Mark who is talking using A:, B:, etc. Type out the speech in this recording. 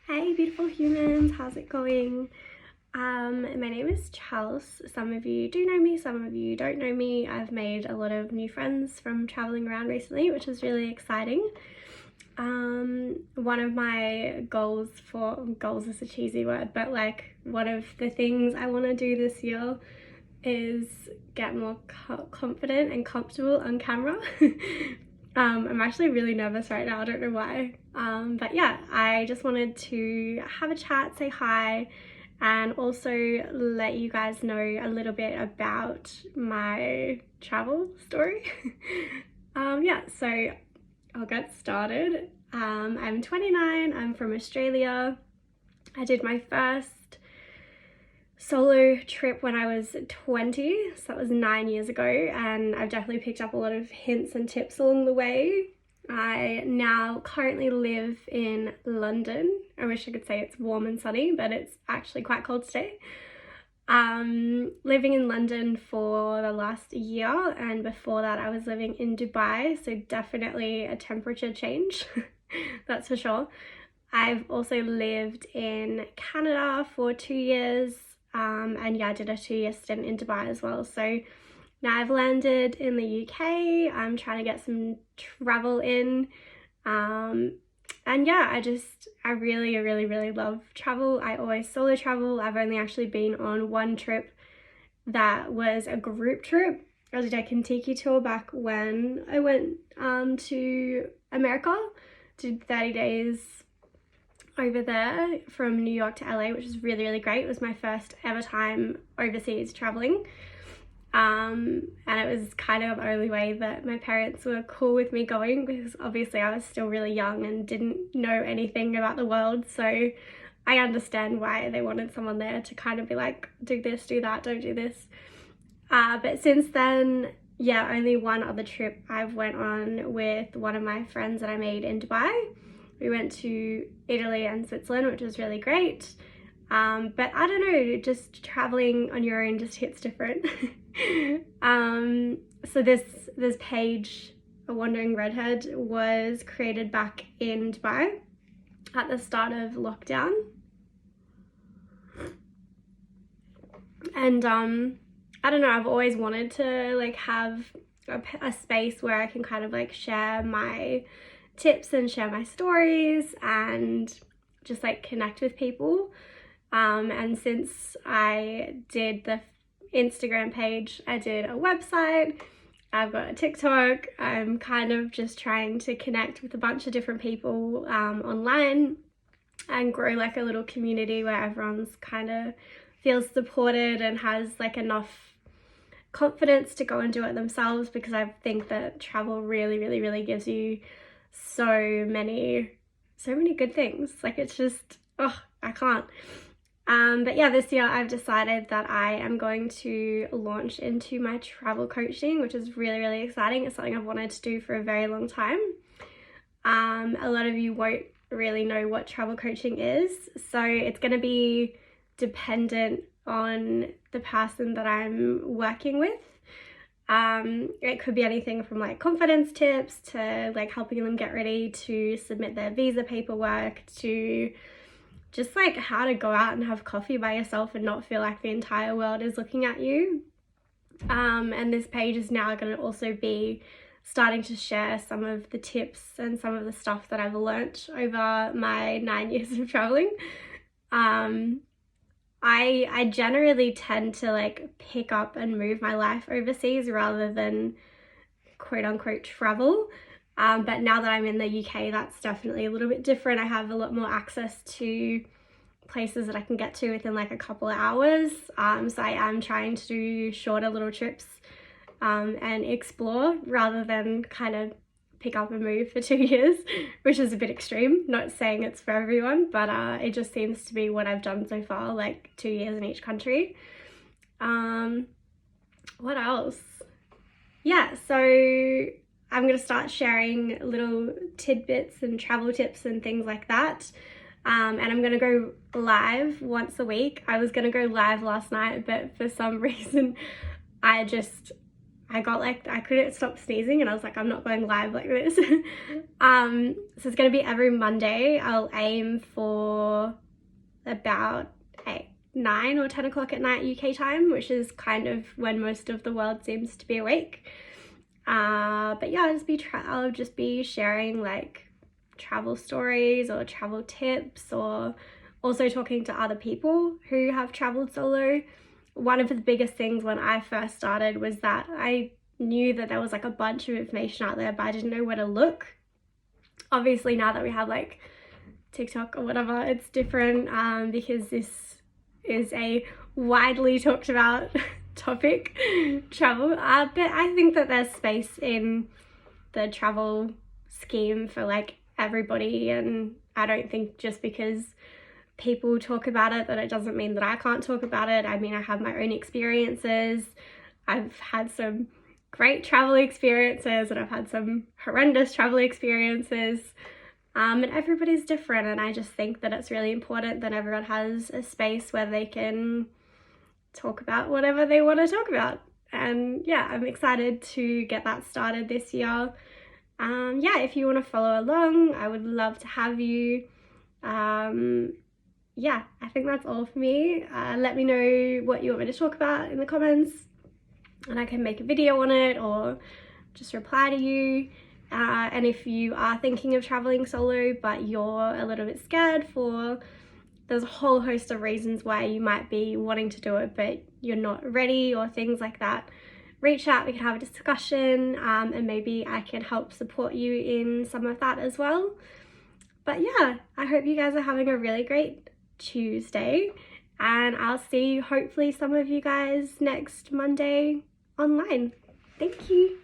A: Hey beautiful humans, how's it going? My name is Chels. Some of you do know me, some of you don't know me. I've made a lot of new friends from traveling around recently, which is really exciting. One of my goals is a cheesy word, but like one of the things I want to do this year is get more confident and comfortable on camera. I'm actually really nervous right now, I don't know why. But yeah, I just wanted to have a chat, say hi, and also let you guys know a little bit about my travel story. Yeah, so I'll get started. I'm 29, I'm from Australia. I did my first solo trip when I was 20, so that was 9 years ago, and I've definitely picked up a lot of hints and tips along the way. I now currently live in London. I wish I could say it's warm and sunny, but it's actually quite cold today. Living in London for the last year, and before that I was living in Dubai, so definitely a temperature change. That's for sure. I've also lived in Canada for 2 years, and yeah, I did a 2-year stint in Dubai as well. So now I've landed in the UK. I'm trying to get some travel in, and yeah, I really love travel. I always solo travel. I've only actually been on one trip that was a group trip. I did a Kentucky tour back when I went to America. Did 30 days over there from New York to LA, which was really great. It was my first ever time overseas traveling. And it was kind of the only way that my parents were cool with me going, because obviously I was still really young and didn't know anything about the world, so I understand why they wanted someone there to kind of be like, do this, do that, don't do this. But since then, yeah, only one other trip I've went on with one of my friends that I made in Dubai. We went to Italy and Switzerland, which was really great. But I don't know, just traveling on your own just hits different. So this page, A Wandering Redhead, was created back in Dubai at the start of lockdown. And I don't know, I've always wanted to like have a space where I can kind of like share my tips and share my stories and just like connect with people. And since I did the Instagram page, I did a website, I've got a TikTok. I'm kind of just trying to connect with a bunch of different people online and grow like a little community where everyone's kind of feels supported and has like enough confidence to go and do it themselves, because I think that travel really gives you so many good things. Like it's just, oh, I can't. But yeah, this year I've decided that I am going to launch into my travel coaching, which is really exciting. It's something I've wanted to do for a very long time. A lot of you won't really know what travel coaching is, so it's going to be dependent on the person that I'm working with. It could be anything from like confidence tips to like helping them get ready to submit their visa paperwork, to just like how to go out and have coffee by yourself and not feel like the entire world is looking at you. And this page is now going to also be starting to share some of the tips and some of the stuff that I've learnt over my 9 years of traveling. I generally tend to like pick up and move my life overseas rather than quote unquote travel. But now that I'm in the UK, that's definitely a little bit different. I have a lot more access to places that I can get to within like a couple of hours. So I am trying to do shorter little trips and explore rather than kind of pick up and move for 2 years, which is a bit extreme. Not saying it's for everyone, but it just seems to be what I've done so far, like 2 years in each country. What else? Yeah, so I'm going to start sharing little tidbits and travel tips and things like that. And I'm going to go live once a week. I was going to go live last night, but for some reason I just I got like, I couldn't stop sneezing and I was like, I'm not going live like this. So it's going to be every Monday. I'll aim for about 9 or 10 o'clock at night UK time, which is kind of when most of the world seems to be awake. But yeah, I'll just be sharing like travel stories or travel tips, or also talking to other people who have traveled solo. One of the biggest things when I first started was that I knew that there was like a bunch of information out there, but I didn't know where to look. Obviously now that we have like TikTok or whatever, it's different, because this is a widely talked about topic, travel, but I think that there's space in the travel scheme for like everybody, and I don't think just because people talk about it that it doesn't mean that I can't talk about it. I mean, I have my own experiences. I've had some great travel experiences and I've had some horrendous travel experiences, and everybody's different, and I just think that it's really important that everyone has a space where they can talk about whatever they want to talk about. And yeah, I'm excited to get that started this year. Yeah, if you want to follow along, I would love to have you. Yeah, I think that's all for me. Let me know what you want me to talk about in the comments, and I can make a video on it or just reply to you. And if you are thinking of traveling solo but you're a little bit scared, there's a whole host of reasons why you might be wanting to do it but you're not ready or things like that, reach out, we can have a discussion, and maybe I can help support you in some of that as well. But yeah, I hope you guys are having a really great Tuesday, and I'll see hopefully some of you guys next Monday online. Thank you.